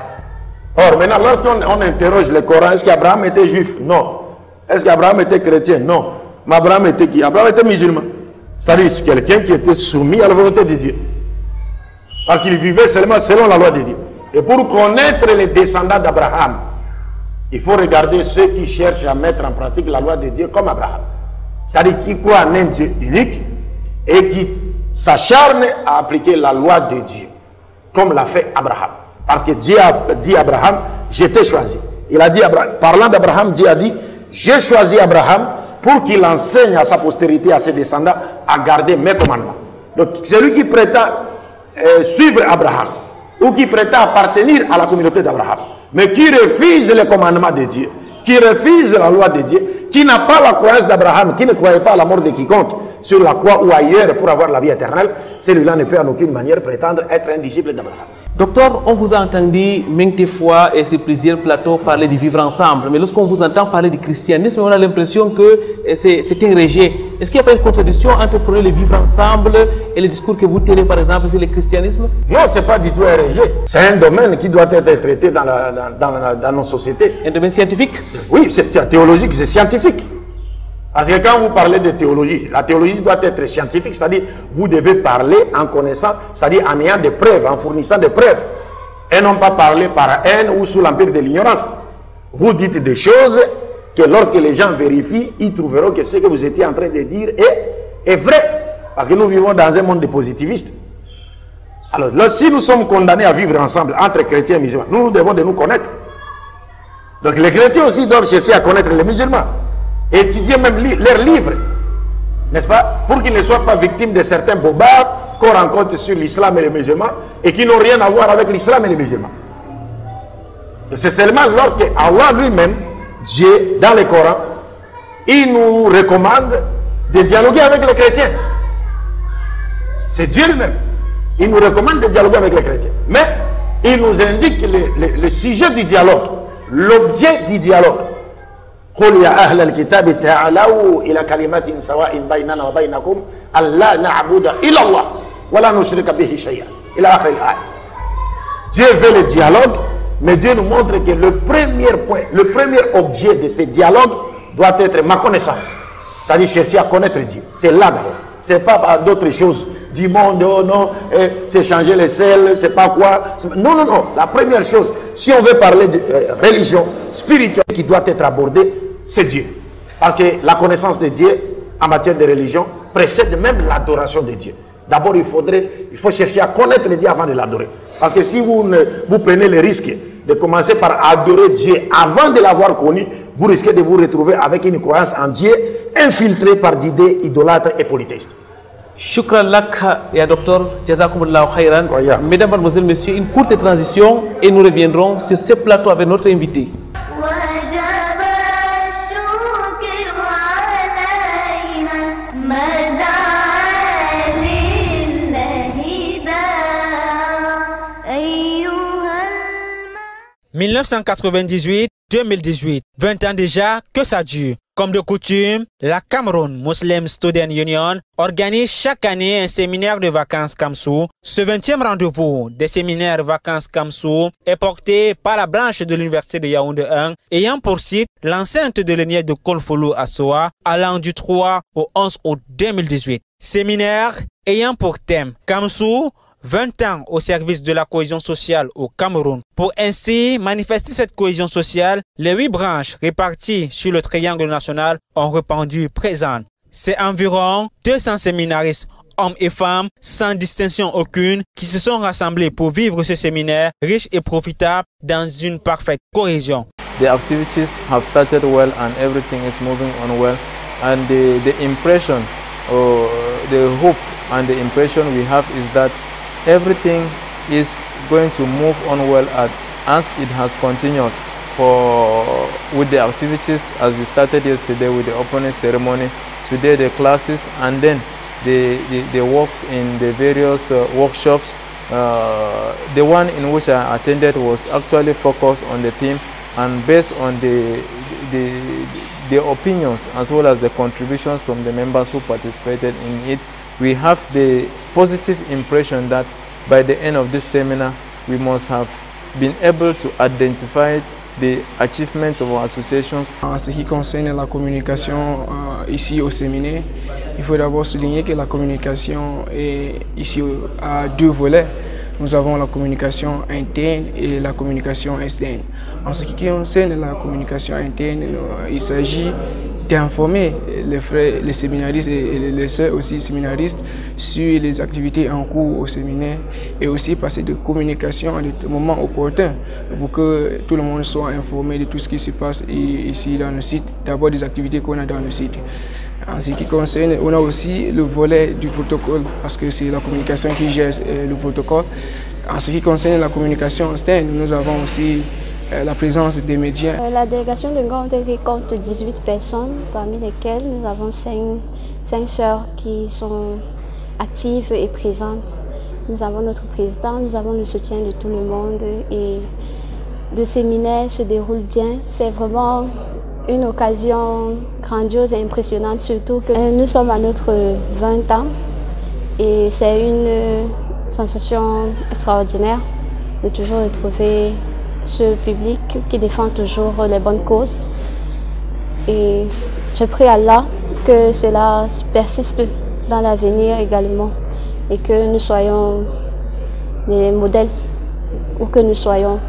Or, maintenant, lorsqu'on interroge le Coran, est-ce qu'Abraham était juif? Non. Est-ce qu'Abraham était chrétien? Non. Mais Abraham était qui? Abraham était musulman. C'est-à-dire quelqu'un qui était soumis à la volonté de Dieu. Parce qu'il vivait seulement selon la loi de Dieu. Et pour connaître les descendants d'Abraham, il faut regarder ceux qui cherchent à mettre en pratique la loi de Dieu comme Abraham. C'est-à-dire qui croient en un Dieu unique et qui s'acharnent à appliquer la loi de Dieu, comme l'a fait Abraham. Parce que Dieu a dit à Abraham, je t'ai choisi. Il a dit, parlant d'Abraham, Dieu a dit, j'ai choisi Abraham pour qu'il enseigne à sa postérité, à ses descendants, à garder mes commandements. Donc celui qui prétend suivre Abraham, ou qui prétend appartenir à la communauté d'Abraham, mais qui refuse les commandements de Dieu, qui refuse la loi de Dieu, qui n'a pas la croyance d'Abraham, qui ne croyait pas à la mort de quiconque sur la croix ou ailleurs pour avoir la vie éternelle, celui-là ne peut en aucune manière prétendre être un disciple d'Abraham. Docteur, on vous a entendu maintes fois et sur plusieurs plateaux parler de vivre ensemble, mais lorsqu'on vous entend parler du christianisme, on a l'impression que c'est un rejet. Est-ce qu'il n'y a pas une contradiction entre le vivre ensemble et le discours que vous tenez par exemple sur le christianisme? Non, ce n'est pas du tout un rejet. C'est un domaine qui doit être traité dans nos sociétés. Un domaine scientifique? Oui, c'est théologique, c'est scientifique. Parce que quand vous parlez de théologie, la théologie doit être scientifique, c'est-à-dire vous devez parler en connaissant, c'est-à-dire en ayant des preuves, en fournissant des preuves, et non pas parler par haine ou sous l'empire de l'ignorance. Vous dites des choses que lorsque les gens vérifient, ils trouveront que ce que vous étiez en train de dire est vrai. Parce que nous vivons dans un monde de positivistes. Alors, si nous sommes condamnés à vivre ensemble entre chrétiens et musulmans, nous devons de nous connaître. Donc les chrétiens aussi doivent chercher à connaître les musulmans. Étudier même leurs livres, n'est-ce pas, pour qu'ils ne soient pas victimes de certains bobards qu'on rencontre sur l'islam et les musulmans et qui n'ont rien à voir avec l'islam et les musulmans. C'est seulement lorsque Allah lui-même, Dieu, dans le Coran, il nous recommande de dialoguer avec les chrétiens. C'est Dieu lui-même. Il nous recommande de dialoguer avec les chrétiens. Mais il nous indique le sujet du dialogue, l'objet du dialogue. قل يا أهل الكتاب تعالوا إلى كلمات سواء بيننا وبينكم ألا نعبد إلا الله ولا نشرك به شيئا إلى آخر الآية. Dieu veut le dialogue, mais Dieu nous montre que le premier point, le premier objet de ce dialogue doit être ma connaissance. C'est-à-dire chercher à connaître Dieu. C'est là d'abord. Ce n'est pas par d'autres choses du monde, oh non, c'est changer les selles, c'est pas quoi. Non, non, non. La première chose, si on veut parler de religion spirituelle qui doit être abordée, c'est Dieu. Parce que la connaissance de Dieu en matière de religion précède même l'adoration de Dieu. D'abord, il faut chercher à connaître Dieu avant de l'adorer. Parce que si vous prenez le risque de commencer par adorer Dieu avant de l'avoir connu, vous risquez de vous retrouver avec une croyance en Dieu infiltrée par d'idées idolâtres et polythéistes. Shukran lak, ya docteur, jazakumullahu khairan. Mesdames, mademoiselles, messieurs, une courte transition et nous reviendrons sur ce plateau avec notre invité. « 1998-2018, 20 ans déjà que ça dure. Comme de coutume, la Cameroun Muslim Student Union organise chaque année un séminaire de vacances Kamsou. Ce 20e rendez-vous des séminaires vacances Kamsou est porté par la branche de l'Université de Yaoundé 1 ayant pour site l'enceinte de l'ENIE de Kolfolu à Soa allant du 3 au 11 août 2018. Séminaire ayant pour thème Kamsou, 20 ans au service de la cohésion sociale au Cameroun. Pour ainsi manifester cette cohésion sociale, les 8 branches réparties sur le triangle national ont répondu présentes. C'est environ 200 séminaristes, hommes et femmes, sans distinction aucune, qui se sont rassemblés pour vivre ce séminaire riche et profitable dans une parfaite cohésion. the activities have started well and everything is moving on well. And the impression, or the hope and the impression we have is that everything is going to move on well as it has continued with the activities as we started yesterday with the opening ceremony, today the classes, and then the works in the various workshops. The one in which I attended was actually focused on the theme, and based on the opinions as well as the contributions from the members who participated in it, we have the positive impression that by the end of this seminar we must have been able to identify the achievements of our associations. En ce qui concerne la communication ici au séminaire, il faut d'abord souligner que la communication est ici à deux volets. Nous avons la communication interne et la communication externe. En ce qui concerne la communication interne, il s'agit d'informer les frères, les séminaristes et les sœurs aussi séminaristes sur les activités en cours au séminaire, et aussi passer de communication à des moments opportuns pour que tout le monde soit informé de tout ce qui se passe ici dans le site, d'abord des activités qu'on a dans le site. En ce qui concerne, on a aussi le volet du protocole, parce que c'est la communication qui gère le protocole. En ce qui concerne la communication externe, nous avons aussi la présence des médias. La délégation de Ngandéri compte 18 personnes, parmi lesquelles nous avons 5 sœurs qui sont actives et présentes. Nous avons notre président, nous avons le soutien de tout le monde, et le séminaire se déroule bien. C'est vraiment une occasion grandiose et impressionnante, surtout que nous sommes à notre 20 ans et c'est une sensation extraordinaire de toujours retrouver ce public qui défend toujours les bonnes causes, et je prie Allah que cela persiste dans l'avenir également et que nous soyons des modèles où que nous soyons.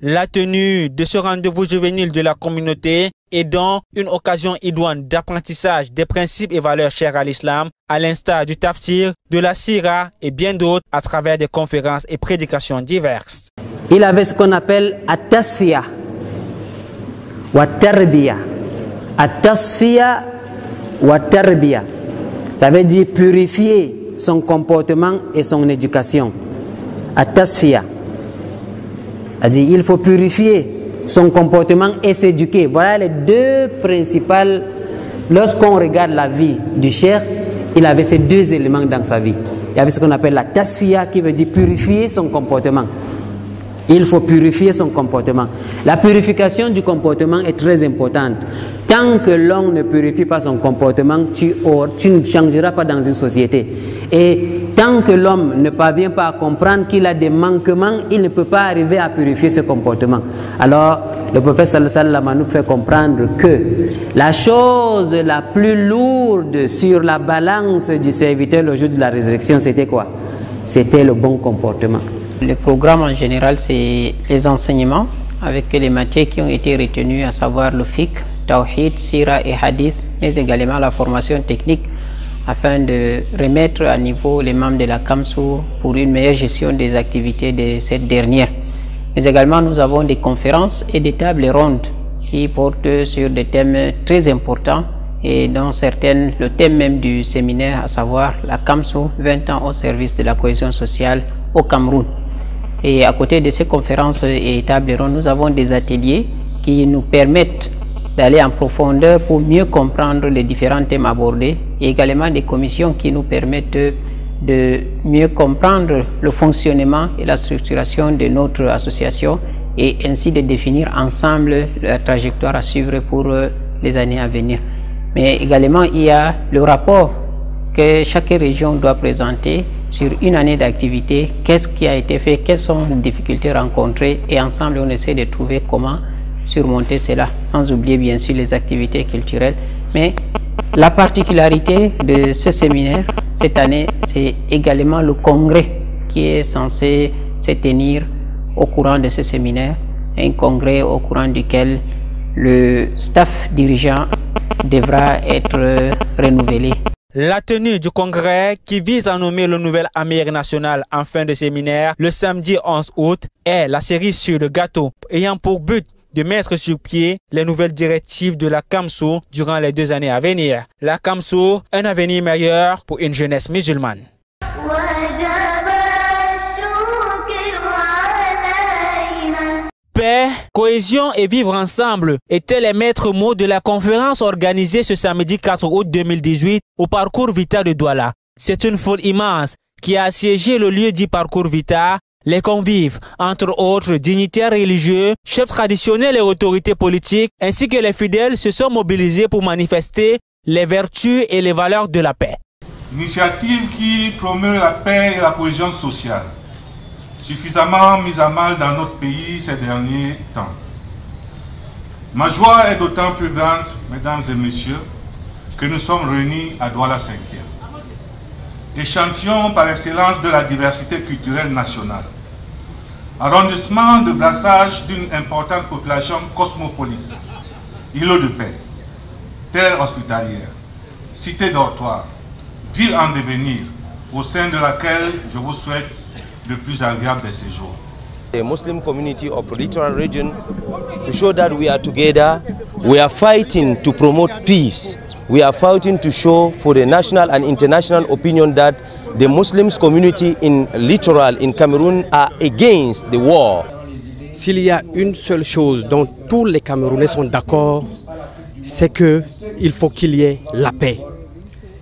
La tenue de ce rendez-vous juvénile de la communauté est donc une occasion idoine d'apprentissage des principes et valeurs chers à l'islam, à l'instar du tafsir, de la sira et bien d'autres à travers des conférences et prédications diverses. Il avait ce qu'on appelle at-tasfiya wa tarbiya. At-tasfiya wa tarbiya. Ça veut dire purifier son comportement et son éducation. At-tasfiya. C'est-à-dire il faut purifier son comportement et s'éduquer. Voilà les deux principales. Lorsqu'on regarde la vie du cheikh, il avait ces deux éléments dans sa vie. Il y avait ce qu'on appelle la tasfiya, qui veut dire purifier son comportement. Il faut purifier son comportement. La purification du comportement est très importante. Tant que l'homme ne purifie pas son comportement, tu ne changeras pas dans une société. Et tant que l'homme ne parvient pas à comprendre qu'il a des manquements, il ne peut pas arriver à purifier ce comportement. Alors, le prophète sallallahu alayhi wa sallam nous fait comprendre que la chose la plus lourde sur la balance du serviteur le jour de la résurrection, c'était quoi? C'était le bon comportement. Le programme en général, c'est les enseignements avec les matières qui ont été retenues, à savoir le fiqh, tawhid, sira et hadith, mais également la formation technique afin de remettre à niveau les membres de la Kamsou pour une meilleure gestion des activités de cette dernière. Mais également, nous avons des conférences et des tables rondes qui portent sur des thèmes très importants, et dont certaines, le thème même du séminaire, à savoir la Kamsou, 20 ans au service de la cohésion sociale au Cameroun. Et à côté de ces conférences et tables rondes, nous avons des ateliers qui nous permettent d'aller en profondeur pour mieux comprendre les différents thèmes abordés, et également des commissions qui nous permettent de mieux comprendre le fonctionnement et la structuration de notre association, et ainsi de définir ensemble la trajectoire à suivre pour les années à venir. Mais également, il y a le rapport que chaque région doit présenter sur une année d'activité, qu'est-ce qui a été fait, quelles sont les difficultés rencontrées, et ensemble on essaie de trouver comment surmonter cela, sans oublier bien sûr les activités culturelles. Mais la particularité de ce séminaire cette année, c'est également le congrès qui est censé se tenir au courant de ce séminaire, un congrès au courant duquel le staff dirigeant devra être renouvelé. La tenue du congrès qui vise à nommer le nouvel Amir national en fin de séminaire le samedi 11 août est la série sur le gâteau, ayant pour but de mettre sur pied les nouvelles directives de la KAMSO durant les 2 années à venir. La KAMSO, un avenir meilleur pour une jeunesse musulmane. Paix, cohésion et vivre ensemble étaient les maîtres mots de la conférence organisée ce samedi 4 août 2018 au Parcours Vita de Douala. C'est une foule immense qui a assiégé le lieu dit Parcours Vita. Les convives, entre autres dignitaires religieux, chefs traditionnels et autorités politiques, ainsi que les fidèles se sont mobilisés pour manifester les vertus et les valeurs de la paix. Initiative qui promeut la paix et la cohésion sociale, suffisamment mise à mal dans notre pays ces derniers temps. Ma joie est d'autant plus grande, mesdames et messieurs, que nous sommes réunis à Douala 5e. Échantillon par excellence de la diversité culturelle nationale. Arrondissement de brassage d'une importante population cosmopolite. Îlot de paix, terre hospitalière, cité dortoir, ville en devenir, au sein de laquelle je vous souhaite le plus agréable des séjours. The Muslim community of Littoral region, to show that we are together, we are fighting to promote peace. We are fighting to show for the national and international opinion that the Muslim community in Littoral, in Cameroon, are against the war. S'il y a une seule chose dont tous les Camerounais sont d'accord, c'est qu'il faut qu'il y ait la paix.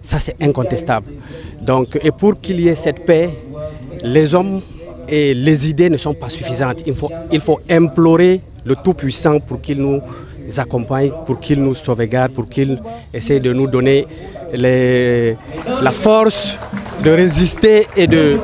Ça, c'est incontestable. Donc, et pour qu'il y ait cette paix, les hommes et les idées ne sont pas suffisantes. Il faut implorer le Tout-Puissant pour qu'il nous accompagne, pour qu'il nous sauvegarde, pour qu'il essaie de nous donner la force de résister et de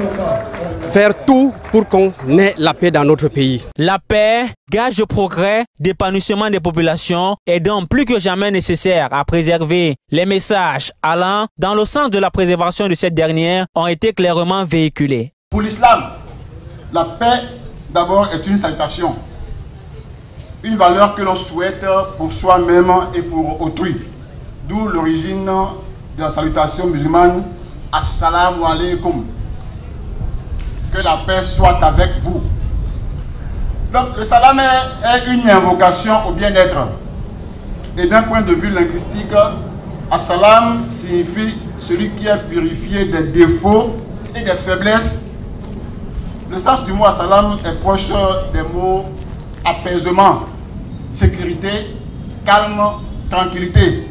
faire tout pour qu'on ait la paix dans notre pays. La paix, gage de progrès, d'épanouissement des populations, est donc plus que jamais nécessaire à préserver. Les messages allant dans le sens de la préservation de cette dernière ont été clairement véhiculés. Pour l'islam, la paix d'abord est une salutation, une valeur que l'on souhaite pour soi-même et pour autrui. D'où l'origine de la salutation musulmane, Assalamu alaikum. Que la paix soit avec vous. Donc le salam est une invocation au bien-être. Et d'un point de vue linguistique, Assalam signifie celui qui est purifié des défauts et des faiblesses. Le sens du mot Assalam est proche des mots apaisement, sécurité, calme, tranquillité.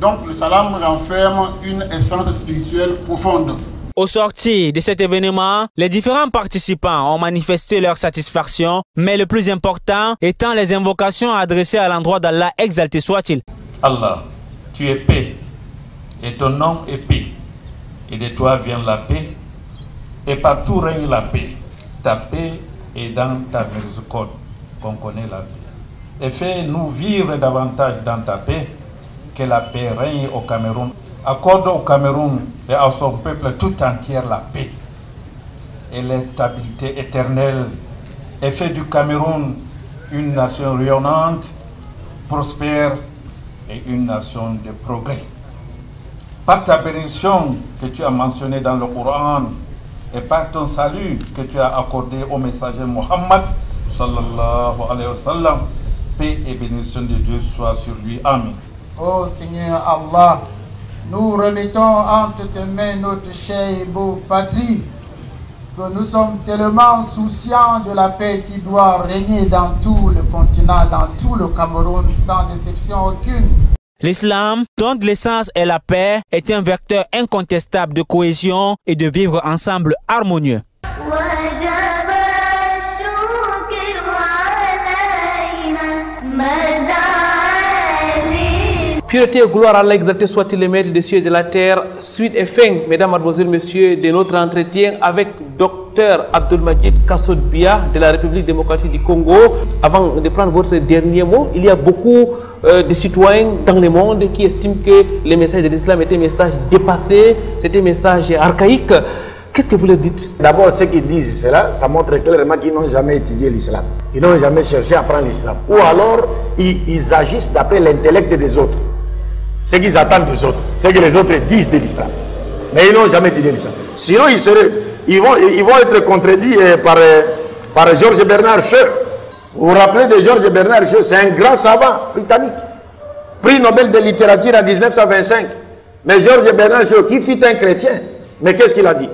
Donc le salam renferme une essence spirituelle profonde. Au sortir de cet événement, les différents participants ont manifesté leur satisfaction, mais le plus important étant les invocations adressées à l'endroit d'Allah, exalté soit-il. Allah, tu es paix, et ton nom est paix, et de toi vient la paix, et partout règne la paix. Ta paix est dans ta miséricorde, qu'on connaît la paix. Et fais-nous vivre davantage dans ta paix, que la paix règne au Cameroun. Accorde au Cameroun et à son peuple tout entier la paix et la stabilité éternelle, et fait du Cameroun une nation rayonnante, prospère et une nation de progrès. Par ta bénédiction que tu as mentionnée dans le Coran et par ton salut que tu as accordé au messager Mohammed sallallahu alayhi wa sallam, paix et bénédiction de Dieu soient sur lui. Amen. Ô Seigneur Allah, nous remettons entre tes mains notre chère et beau patrie, que nous sommes tellement souciants de la paix qui doit régner dans tout le continent, dans tout le Cameroun, sans exception aucune. L'islam, dont l'essence est la paix, est un vecteur incontestable de cohésion et de vivre ensemble harmonieux. Pureté et gloire à Allah, exalté soit-il le maître des cieux et de la terre. Suite et fin, mesdames, mademoiselles, messieurs, de notre entretien avec Dr Abdelmajid Kassoud-Biya de la République démocratique du Congo. Avant de prendre votre dernier mot, il y a beaucoup de citoyens dans le monde qui estiment que le message de l'islam est un message dépassé, c'est un message archaïque. Qu'est-ce que vous leur dites? D'abord, ceux qui disent cela, ça montre clairement qu'ils n'ont jamais étudié l'islam. Ils n'ont jamais cherché à apprendre l'islam. Ou alors, ils agissent d'après l'intellect des autres. Ce qu'ils attendent des autres, ce que les autres disent de l'islam. Mais ils n'ont jamais étudié l'islam. Sinon, ils vont être contredits par Georges Bernard Shaw. Vous vous rappelez de Georges Bernard Shaw, c'est un grand savant britannique. Prix Nobel de littérature en 1925. Mais Georges Bernard Shaw, qui fut un chrétien, mais qu'est-ce qu'il a dit?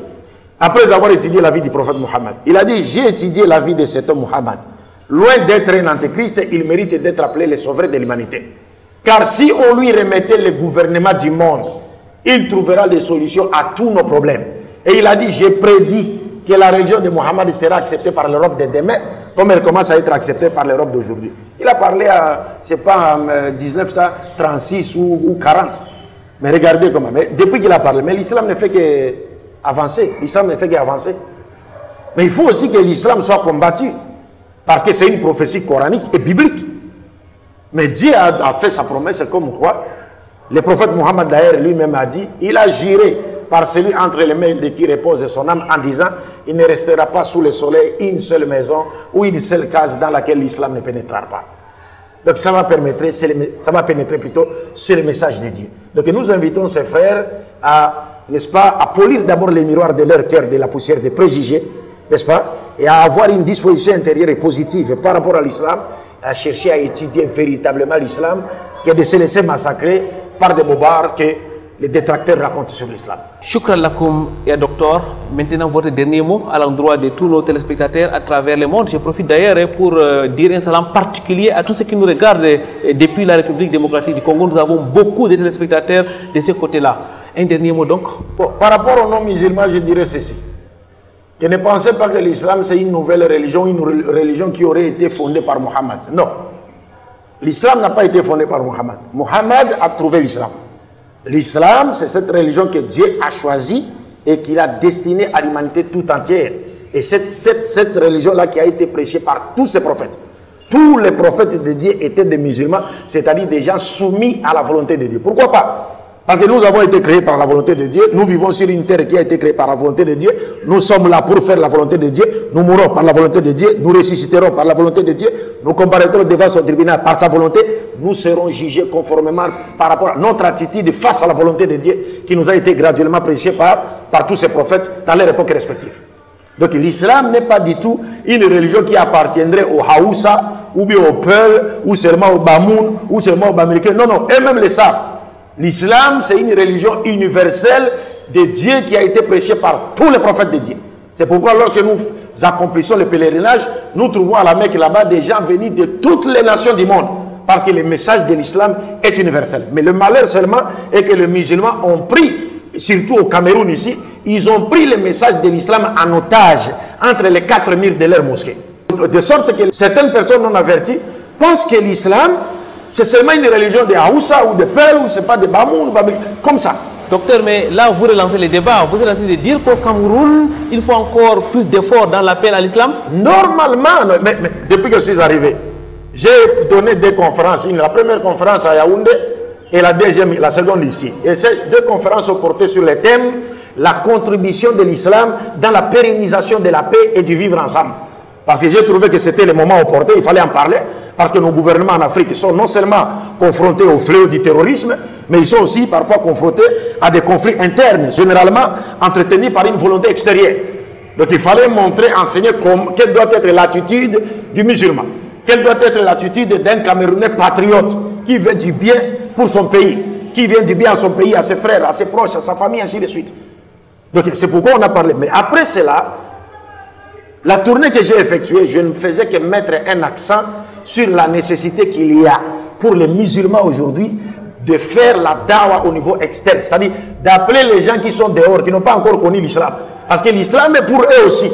Après avoir étudié la vie du prophète Mohammed, il a dit, j'ai étudié la vie de cet homme Mohammed. Loin d'être un antéchrist, il mérite d'être appelé le sauveur de l'humanité. Car si on lui remettait le gouvernement du monde, il trouvera des solutions à tous nos problèmes. Et il a dit, j'ai prédit que la religion de Mohammed sera acceptée par l'Europe de demain, comme elle commence à être acceptée par l'Europe d'aujourd'hui. Il a parlé à, je sais pas, en 1936 ou 40. Mais regardez comment, mais depuis qu'il a parlé, mais l'islam ne fait qu'avancer. L'islam ne fait qu'avancer. Mais il faut aussi que l'islam soit combattu. Parce que c'est une prophétie coranique et biblique. Mais Dieu a fait sa promesse comme quoi, le prophète Mohammed d'ailleurs lui-même a dit, il a juré par celui entre les mains de qui repose son âme en disant, il ne restera pas sous le soleil une seule maison ou une seule case dans laquelle l'islam ne pénétrera pas. Donc ça va pénétrer plutôt sur le message de Dieu. Donc nous invitons ces frères à, n'est-ce pas, à polir d'abord les miroirs de leur cœur de la poussière des préjugés, n'est-ce pas, et à avoir une disposition intérieure et positive par rapport à l'islam, à chercher à étudier véritablement l'islam, que de se laisser massacrer par des bobards que les détracteurs racontent sur l'islam. Shukran lakoum, ya docteur. Maintenant, votre dernier mot à l'endroit de tous nos téléspectateurs à travers le monde. Je profite d'ailleurs pour dire un salam particulier à tous ceux qui nous regardent depuis la République démocratique du Congo. Nous avons beaucoup de téléspectateurs de ce côté-là. Un dernier mot donc. Bon, par rapport aux non-musulmans, je dirais ceci. Que ne pensez pas que l'islam c'est une nouvelle religion, une religion qui aurait été fondée par Mohammed. Non. L'islam n'a pas été fondé par Mohammed. Mohammed a trouvé l'islam. L'islam, c'est cette religion que Dieu a choisie et qu'il a destinée à l'humanité tout entière. Et cette religion-là qui a été prêchée par tous ces prophètes. Tous les prophètes de Dieu étaient des musulmans, c'est-à-dire des gens soumis à la volonté de Dieu. Pourquoi pas? Parce que nous avons été créés par la volonté de Dieu. Nous vivons sur une terre qui a été créée par la volonté de Dieu. Nous sommes là pour faire la volonté de Dieu. Nous mourrons par la volonté de Dieu. Nous ressusciterons par la volonté de Dieu. Nous comparaîtrons devant son tribunal par sa volonté. Nous serons jugés conformément par rapport à notre attitude face à la volonté de Dieu qui nous a été graduellement prêchée par tous ces prophètes dans leur époque respective. Donc l'islam n'est pas du tout une religion qui appartiendrait aux Haoussa ou bien aux Peul ou seulement aux Bamoun ou seulement aux Bamileke. Non, non, eux-mêmes le savent. L'islam, c'est une religion universelle de Dieu qui a été prêchée par tous les prophètes de Dieu. C'est pourquoi lorsque nous accomplissons le pèlerinage, nous trouvons à la Mecque là-bas des gens venus de toutes les nations du monde. Parce que le message de l'islam est universel. Mais le malheur seulement est que les musulmans ont pris, surtout au Cameroun ici, ils ont pris le message de l'islam en otage entre les 4 murs de leur mosquée. De sorte que certaines personnes non averties pensent que l'islam, c'est seulement une religion de Haoussa ou de Peul ou c'est pas de Bamoun, comme ça. Docteur, mais là vous relancez le débat. Vous êtes en train de dire qu'au Cameroun, il faut encore plus d'efforts dans l'appel à l'islam? Normalement, mais depuis que je suis arrivé, j'ai donné 2 conférences. La première conférence à Yaoundé et la seconde ici. Et ces 2 conférences ont porté sur le thème la contribution de l'islam dans la pérennisation de la paix et du vivre ensemble. Parce que j'ai trouvé que c'était le moment opportun, il fallait en parler, parce que nos gouvernements en Afrique sont non seulement confrontés au fléau du terrorisme, mais ils sont aussi parfois confrontés à des conflits internes, généralement entretenus par une volonté extérieure. Donc il fallait montrer, enseigner quelle doit être l'attitude du musulman, quelle doit être l'attitude d'un Camerounais patriote qui veut du bien pour son pays, qui veut du bien à son pays, à ses frères, à ses proches, à sa famille, ainsi de suite. Donc c'est pourquoi on a parlé. Mais après cela, la tournée que j'ai effectuée, je ne faisais que mettre un accent sur la nécessité qu'il y a pour les musulmans aujourd'hui de faire la dawa au niveau externe. C'est-à-dire d'appeler les gens qui sont dehors, qui n'ont pas encore connu l'islam. Parce que l'islam est pour eux aussi.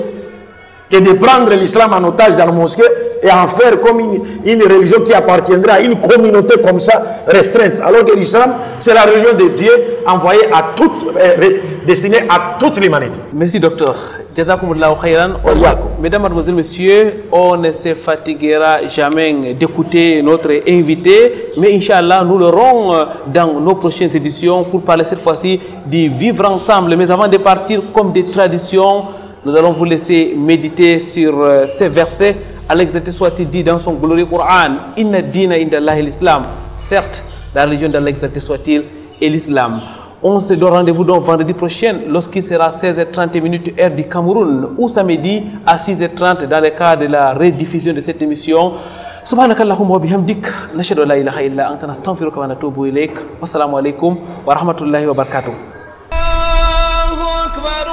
Que de prendre l'islam en otage dans la mosquée et en faire comme une religion qui appartiendra à une communauté comme ça, restreinte. Alors que l'islam, c'est la religion de Dieu envoyée à destinée à toute l'humanité. Merci docteur. Jazakumullahu khairan. Mesdames, mademoiselles, messieurs, on ne se fatiguera jamais d'écouter notre invité, mais Inch'Allah, nous l'aurons dans nos prochaines éditions pour parler cette fois-ci du vivre ensemble. Mais avant de partir, comme des traditions, nous allons vous laisser méditer sur ces versets. Allah soit-il dit dans son glorieux Coran, Inna dina indallahi l'islam. Certes, la religion d'Allah soit-il est l'islam. On se donne rendez-vous donc vendredi prochain lorsqu'il sera 16h30 heure du Cameroun ou samedi à 6h30 dans le cadre de la rediffusion de cette émission. سبحانك اللهم وبحمدك نشهد لا اله الا انت نستغفرك ونتوب اليك والسلام عليكم ورحمه الله وبركاته. الله اكبر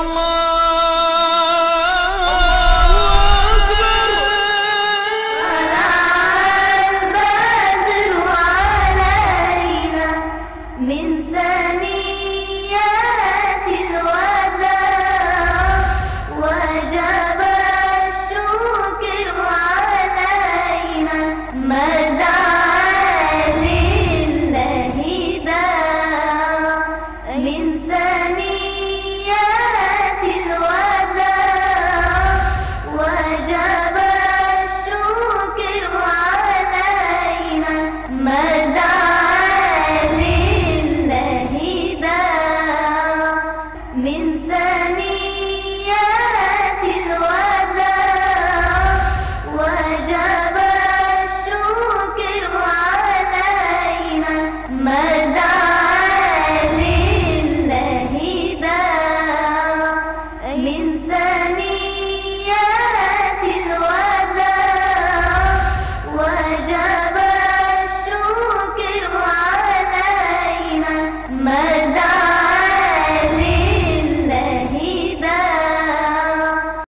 من ثاني